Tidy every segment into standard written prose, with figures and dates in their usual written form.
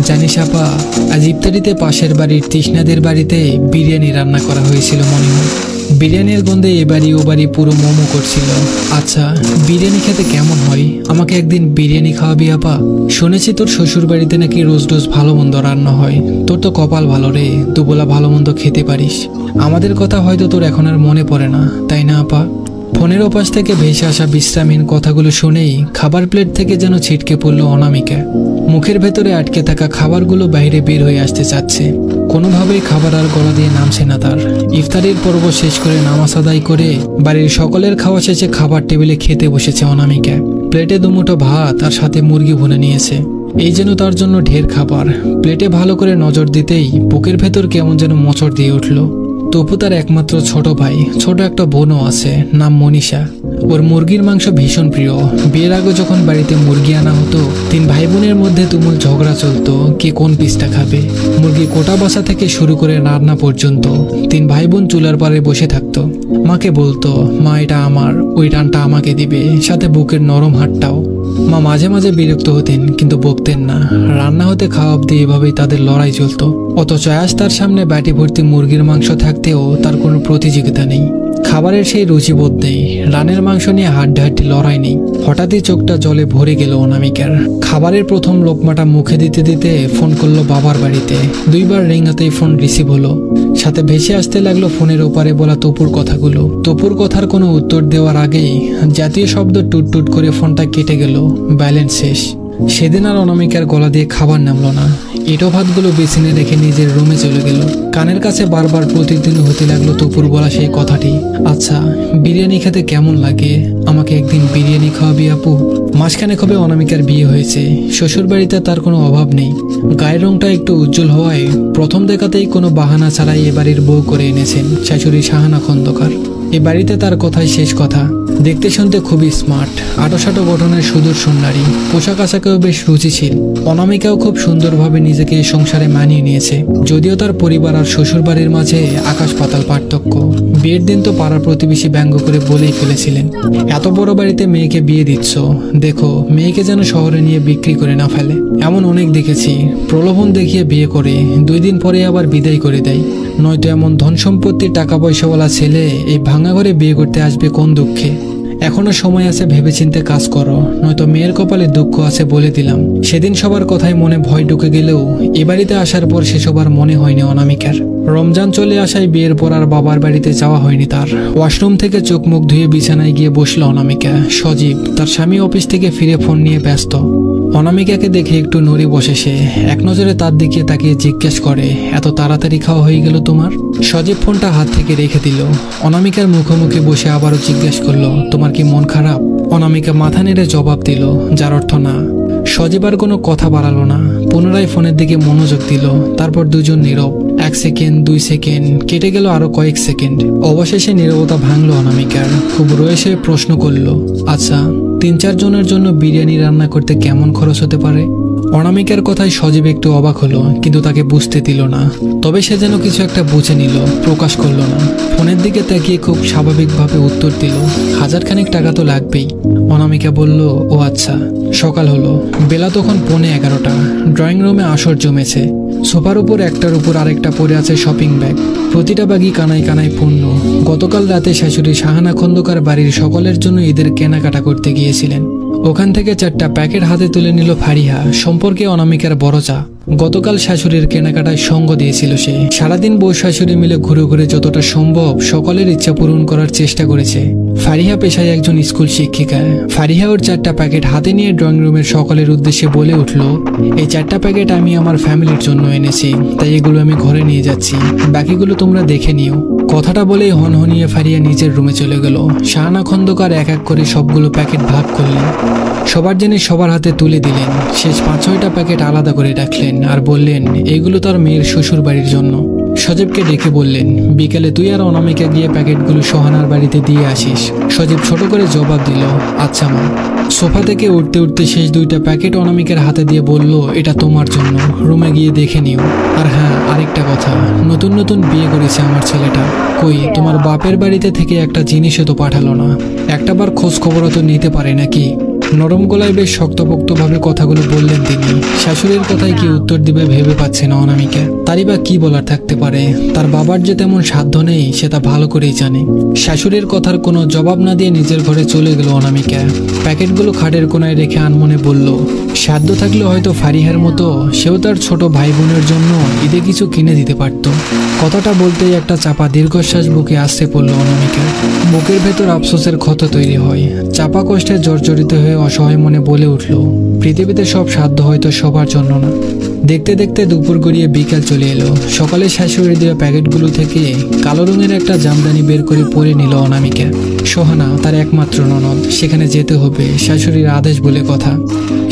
জানিস আপা, আজ ইফতারিতে পাশের বাড়ির তৃষ্ণাদের বাড়িতে বিরিয়ানি রান্না করা হয়েছিল মনে হয়। বিরিয়ানির গন্ধে এ বাড়ি ও বাড়ি পুরো মোমো করছিল। আচ্ছা, বিরিয়ানি খেতে কেমন হয়? আমাকে একদিন বিরিয়ানি খাওয়াবি আপা। শুনেছি তোর শ্বশুর বাড়িতে নাকি রোজ রোজ ভালো মন্দ রান্না হয়। তোর তো কপাল ভালো রে, দুবেলা ভালো মন্দ খেতে পারিস। আমাদের কথা হয়তো তোর এখন আর মনে পড়ে না, তাই না আপা? ফোনের ওপাশ থেকে ভেসে আসা বিশ্রামহীন কথাগুলো শুনেই খাবার প্লেট থেকে যেন ছিটকে পড়ল অনামিকা। মুখের ভেতরে আটকে থাকা খাবারগুলো বাইরে বের হয়ে আসতে চাচ্ছে। কোনোভাবেই খাবার আর গলা দিয়ে নামছে না তার। ইফতারির পর্ব শেষ করে নামাজ আদায় করে বাড়ির সকলের খাওয়া শেষে খাবার টেবিলে খেতে বসেছে অনামিকা। প্লেটে দুমুঠো ভাত আর সাথে মুরগি ভুনে নিয়েছে। এই যেন তার জন্য ঢের খাবার। প্লেটে ভালো করে নজর দিতেই বুকের ভেতর কেমন যেন মোচড় দিয়ে উঠল। তপু তার একমাত্র ছোট ভাই, ছোট একটা বোনও আছে, নাম মনীষা। ওর মুরগির মাংস ভীষণ প্রিয়। বিয়ের আগে যখন বাড়িতে মুরগি আনা হতো, তিন ভাই বোনের মধ্যে তুমুল ঝগড়া চলতো কে কোন পিসটা খাবে। মুরগি কোটা বাসা থেকে শুরু করে রান্না পর্যন্ত তিন ভাই বোন চুলার পাড়ে বসে থাকতো। মাকে বলতো, মা এটা আমার, ওই রানটা আমাকে দিবে, সাথে বুকের নরম হাড়টাও। মা মাঝে মাঝে বিরক্ত হতেন, কিন্তু বকতেন না। রান্না হতে খাওয়া অব্দি এভাবেই তাদের লড়াই চলতো। অথচ আজ তার সামনে বাটি ভর্তি মুরগির মাংস থাকতেও তার কোনো প্রতিযোগিতা নেই। খাবারের সেই রুচিবোধ নেই, রানের মাংস নিয়ে হাড্ডাহাড্ডি লড়াই নেই। হঠাৎই চোখটা জলে ভরে গেল অনামিকার। খাবারের প্রথম লোকমাটা মুখে দিতে দিতে ফোন করলো বাবার বাড়িতে। দুইবার রিং হাতেই ফোন রিসিভ হলো। সাথে ভেসে আসতে লাগলো ফোনের ওপারে বলা তপুর কথাগুলো। তপুর কথার কোনো উত্তর দেওয়ার আগেই জাতীয় শব্দ টুট টুট করে ফোনটা কেটে গেল। ব্যালেন্স শেষ। সেদিন আর অনামিকার গলা দিয়ে খাবার নামলো না। এঁটো ভাতগুলো বেসিনে রেখে নিজের রুমে চলে গেল। কানের কাছে বারবার প্রতিদিন হতে লাগলো তপুর বলা সেই কথাটি, আচ্ছা বিরিয়ানি খেতে কেমন লাগে? আমাকে একদিন বিরিয়ানি খাওয়াবি আপু। মাসখানেক হবে অনামিকার বিয়ে হয়েছে। শ্বশুর বাড়িতে তার কোনো অভাব নেই। গায়ের রংটা একটু উজ্জ্বল হওয়ায় প্রথম দেখাতেই কোনো বাহানা ছাড়াই এ বাড়ির বউ করে এনেছেন শাশুড়ি সাহানা খন্দকার। এ বাড়িতে তার কথাই শেষ কথা। দেখতে শুনতে খুবই স্মার্ট, আটোসাটো গঠনের সুদর্শন নারী। পোশাক আশাকেও বেশ রুচিশীল। অনামিকাও খুব সুন্দরভাবে নিজেকে সংসারে মানিয়ে নিয়েছে। যদিও তার পরিবার আর শ্বশুর বাড়ির মাঝে আকাশ পাতাল পার্থক্য। বিয়ের দিন তো পাড়ার প্রতিবেশী ব্যঙ্গ করে বলেই ফেলেছিলেন, এত বড় বাড়িতে মেয়েকে বিয়ে দিচ্ছ, দেখো মেয়েকে যেন শহরে নিয়ে বিক্রি করে না ফেলে। এমন অনেক দেখেছি, প্রলোভন দেখিয়ে বিয়ে করে 2 দিন পরে আবার বিদায় করে দেয়। নয়তো এমন ধন সম্পত্তির টাকা পয়সাওয়ালা ছেলে এই ভাঙা ঘরে বিয়ে করতে আসবে কোন দুঃখে? এখনো সময় আছে, ভেবেচিন্তে কাজ করো, নয়তো মেয়ের কপালে দুঃখ আছে বলে দিলাম। সেদিন সবার কথায় মনে ভয় ঢুকে গেলেও এ বাড়িতে আসার পর সেসব আর মনে হয়নি অনামিকার। রমজান চলে আসায় বিয়ের পর আর বাবার বাড়িতে যাওয়া হয়নি তার। ওয়াশরুম থেকে চোখ মুখ ধুয়ে বিছানায় গিয়ে বসলো অনামিকা। সজীব তার স্বামী অফিস থেকে ফিরে ফোন নিয়ে ব্যস্ত। অনামিকাকে দেখে একটু নড়ে বসে সে। এক নজরে তার দিকে তাকিয়ে জিজ্ঞেস করে, এত তাড়াতাড়ি খাওয়া হয়ে গেল তোমার? সজীব ফোনটা হাত থেকে রেখে দিল। অনামিকার মুখোমুখি বসে আবারও জিজ্ঞেস করলো, তোমার কি মন খারাপ? অনামিকা মাথা নেড়ে জবাব দিল, যার অর্থ না। সজীব আর কোনো কথা বাড়ালো না, পুনরায় ফোনের দিকে মনোযোগ দিল। তারপর দুজন নীরব। 1 সেকেন্ড, 2 সেকেন্ড, কেটে গেল আরো কয়েক সেকেন্ড। অবশেষে নীরবতা ভাঙলো অনামিকার। খুব রয়েছে প্রশ্ন করলো, আচ্ছা 3-4 জনের জন্য বিরিয়ানি রান্না করতে কেমন খরচ হতে পারে? অনামিকার কথায় সজীব একটু অবাক হলো, কিন্তু তাকে বুঝতে দিল না। তবে সে যেন কিছু একটা বুঝে নিল, প্রকাশ করলো না। ফোনের দিকে তাকিয়ে খুব স্বাভাবিকভাবে উত্তর দিল, 1000 খানেক টাকা তো লাগবেই। অনামিকা বলল, ও আচ্ছা। সকাল হলো, বেলা তখন 11:15। ড্রয়িং রুমে আসর জমেছে। সোফার উপর একটার উপর আরেকটা পড়ে আছে শপিং ব্যাগ। প্রতিটা ব্যাগই কানায় কানায় পূর্ণ। গতকাল রাতে শাশুড়ি সাহানা খন্দকার বাড়ির সকলের জন্য ঈদের কেনাকাটা করতে গিয়েছিলেন। ওখান থেকে 4টা প্যাকেট হাতে তুলে নিল ফারিহা, সম্পর্কে অনামিকার বড় চা। গতকাল শাশুড়ির কেনাকাটায় সঙ্গ দিয়েছিল সে। সারাদিন বউ শাশুড়ি মিলে ঘুরে ঘুরে যতটা সম্ভব সকলের ইচ্ছা পূরণ করার চেষ্টা করেছে। ফারিহা পেশায় একজন স্কুল শিক্ষিকা। ফারিহা ওর 4টা প্যাকেট হাতে নিয়ে ড্রয়িং রুমের সকলের উদ্দেশ্যে বলে উঠল, এই 4টা প্যাকেট আমি আমার ফ্যামিলির জন্য এনেছি, তাই এগুলো আমি ঘরে নিয়ে যাচ্ছি, বাকিগুলো তোমরা দেখে নিও। কথাটা বলেই হনহনিয়ে ফারিয়া নিজের রুমে চলে গেল। সাহানা খন্দকার এক এক করে সবগুলো প্যাকেট ভাগ করলেন। সবার জিনিস সবার হাতে তুলে দিলেন। শেষ 5-6টা প্যাকেট আলাদা করে রাখলেন আর বললেন, এইগুলো তার মেয়ের শ্বশুর বাড়ির জন্য। সজীবকে ডেকে বললেন, বিকেলে তুই আর অনামিকা গিয়ে প্যাকেটগুলো সোহানার বাড়িতে দিয়ে আসিস। সজীব ছোট করে জবাব দিল, আচ্ছা মা। সোফা থেকে উঠতে উঠতে শেষ 2টা প্যাকেট অনামিকার হাতে দিয়ে বলল, এটা তোমার জন্য, রুমে গিয়ে দেখে নিও। আর হ্যাঁ, আরেকটা কথা, নতুন নতুন বিয়ে করেছে আমার ছেলেটা। কই তোমার বাপের বাড়িতে থেকে একটা জিনিসও তো পাঠালো না। একটাবার খোঁজ খবরও তো নিতে পারে নাকি? নরম গলায় বেশ শক্তপোক্তভাবে কথাগুলো বললেন তিনি। শাশুড়ির কথায় কি উত্তর দিবে ভেবে পাচ্ছে না অনামিকা। তারই বা কি বলার থাকতে পারে? তার বাবার যে তেমন সাধ্য নেই সে তা ভালো করেই জানে। শাশুড়ির কথার কোনো জবাব না দিয়ে নিজের ঘরে চলে গেল অনামিকা। প্যাকেটগুলো খাটের কোনায় রেখে আনমনে বলল, সাধ্য থাকলে হয়তো ফারিহার মতো সেও তার ছোট ভাই বোনের জন্য ঈদে কিছু কিনে দিতে পারত। কথাটা বলতেই একটা চাপা দীর্ঘশ্বাস বুকে আসতে পড়ল অনামিকা। বুকের ভেতর আফসোসের ক্ষত তৈরি হয়। চাপা কষ্টে জর্জরিত হয়ে অসহায় মনে বলে উঠল, পৃথিবীতে সব সাধ্য হয়তো সবার জন্য না। দেখতে দেখতে দুপুর গড়িয়ে বিকাল চলে এলো। সকালে শাশুড়ি দেওয়া প্যাকেটগুলো থেকে কালো রঙের একটা জামদানি বের করে পরে নিল অনামিকা। সোহানা তার একমাত্র ননদ, সেখানে যেতে হবে, শাশুড়ির আদেশ বলে কথা।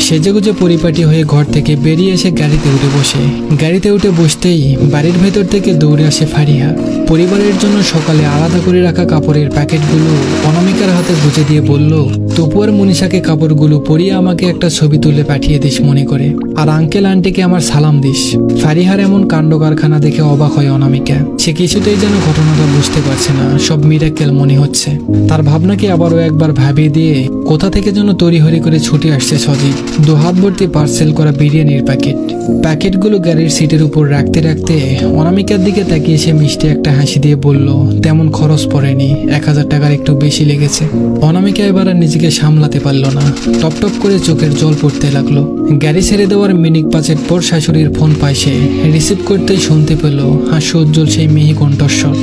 সেজেগুজে পরিপাটি হয়ে ঘর থেকে বেরিয়ে এসে গাড়িতে উঠে বসে। গাড়িতে উঠে বসতেই বাড়ির ভেতর থেকে দৌড়ে আসে ফারিহা। পরিবারের জন্য সকালে আলাদা করে রাখা কাপড়ের প্যাকেটগুলো অনামিকার হাতে গুজে দিয়ে বলল, তপু আর মনীষাকে কাপড়গুলো পরিয়ে আমাকে একটা ছবি তুলে পাঠিয়ে দিস মনে করে, আর আঙ্কেল আন্টিকে আমার সালাম দিস। ফারিহার এমন কাণ্ড কারখানা দেখে অবাক হয় অনামিকা। সে কিছুতেই যেন ঘটনাটা বুঝতে পারছে না, সব মিরাক্কেল মনে হচ্ছে। তার ভাবনাকে আবারও একবার ভাবিয়ে দিয়ে কোথা থেকে যেন তড়িহড়ি করে ছুটে আসছে সজীব। দু হাত ভর্তি পার্সেল করা বিরিয়ানির প্যাকেট। প্যাকেটগুলো গাড়ির সিটের উপর রাখতে রাখতে অনামিকার দিকে তাকিয়ে সে মিষ্টি একটা হাসি দিয়ে বলল, তেমন খরচ পড়েনি, 1000 টাকার একটু বেশি লেগেছে। অনামিকা এবার আর নিজেকে সামলাতে পারল না, টপ টপ করে চোখের জল পড়তে লাগলো। গাড়ি ছেড়ে দেওয়ার মিনিট 5 পর শাশুড়ির ফোন পায় সে। রিসিভ করতেই শুনতে পেল হাস্য উজ্জ্বল সেই মিহি কণ্ঠস্বর।